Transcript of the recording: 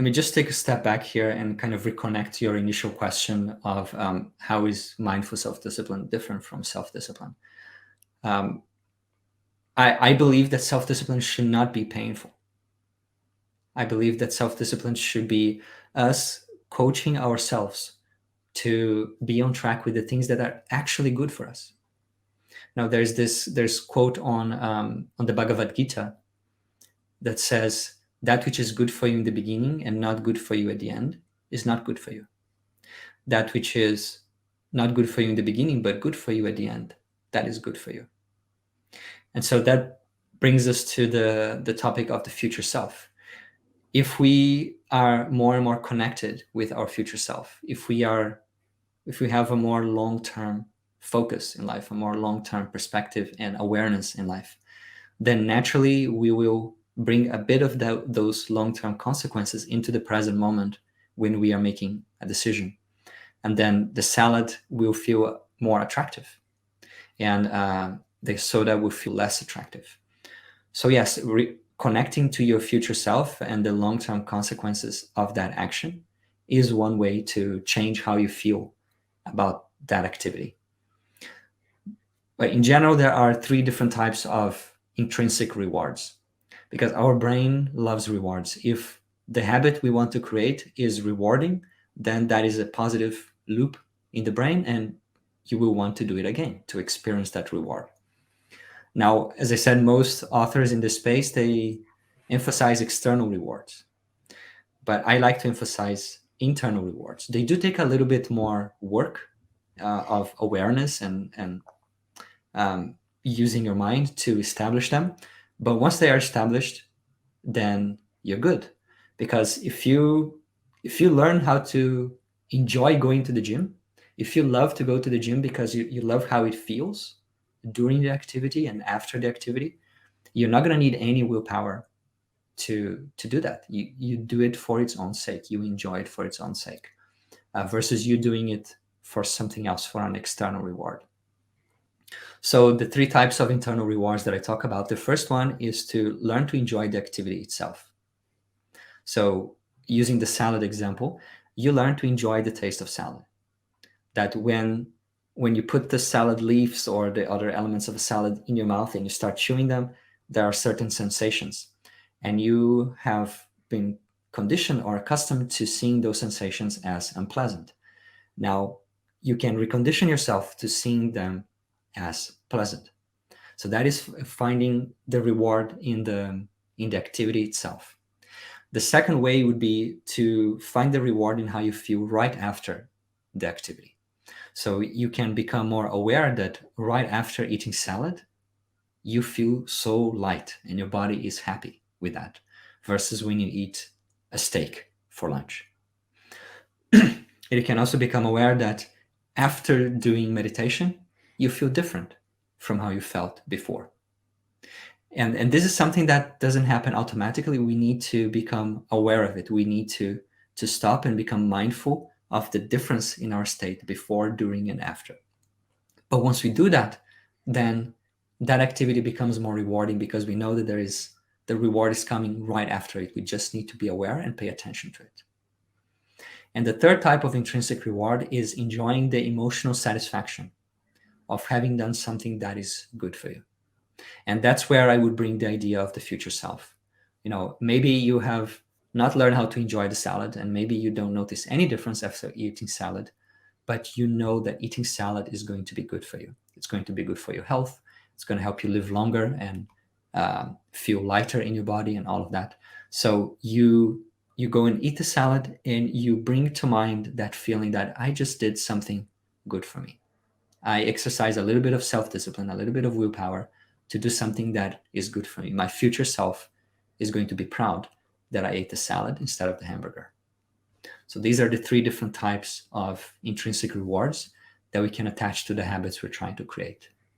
let me just take a step back here and kind of reconnect to your initial question of how is mindful self-discipline different from self-discipline. I believe that self-discipline should not be painful. I believe that self-discipline should be us coaching ourselves to be on track with the things that are actually good for us. Now, there's quote on the Bhagavad Gita that says, that which is good for you in the beginning and not good for you at the end is not good for you. That which is not good for you in the beginning, but good for you at the end, that is good for you. And so that brings us to the topic of the future self. If we are more and more connected with our future self, if we have a more long-term focus in life, a more long-term perspective and awareness in life, then naturally we will bring a bit of those long-term consequences into the present moment when we are making a decision. And then the salad will feel more attractive, and the soda will feel less attractive. So yes, connecting to your future self and the long-term consequences of that action is one way to change how you feel about that activity. But in general, there are 3 different types of intrinsic rewards, because our brain loves rewards. If the habit we want to create is rewarding, then that is a positive loop in the brain, and you will want to do it again to experience that reward. Now, as I said, most authors in this space, they emphasize external rewards, but I like to emphasize internal rewards. They do take a little bit more work of awareness and using your mind to establish them. But once they are established, then you're good. Because if you learn how to enjoy going to the gym, if you love to go to the gym because you love how it feels during the activity and after the activity, you're not going to need any willpower to do that. You do it for its own sake. You enjoy it for its own sake, versus you doing it for something else, for an external reward. So the 3 types of internal rewards that I talk about, the first one is to learn to enjoy the activity itself. So using the salad example, you learn to enjoy the taste of salad. That when you put the salad leaves or the other elements of a salad in your mouth and you start chewing them, there are certain sensations. And you have been conditioned or accustomed to seeing those sensations as unpleasant. Now, you can recondition yourself to seeing them as pleasant. So that is finding the reward in the activity itself. The second way would be to find the reward in how you feel right after the activity. So you can become more aware that right after eating salad, you feel so light and your body is happy with that, versus when you eat a steak for lunch. You can also become aware that after doing meditation, you feel different from how you felt before. And this is something that doesn't happen automatically. We need to become aware of it. We need to stop and become mindful of the difference in our state before, during, and after. But once we do that, then that activity becomes more rewarding because we know that the reward is coming right after it. We just need to be aware and pay attention to it. And the third type of intrinsic reward is enjoying the emotional satisfaction of having done something that is good for you. And that's where I would bring the idea of the future self. Maybe you have not learned how to enjoy the salad, and maybe you don't notice any difference after eating salad, but you know that eating salad is going to be good for you. It's going to be good for your health. It's going to help you live longer and feel lighter in your body and all of that. So you go and eat the salad and you bring to mind that feeling that I just did something good for me. I exercise a little bit of self-discipline, a little bit of willpower to do something that is good for me. My future self is going to be proud that I ate the salad instead of the hamburger. So these are the 3 different types of intrinsic rewards that we can attach to the habits we're trying to create.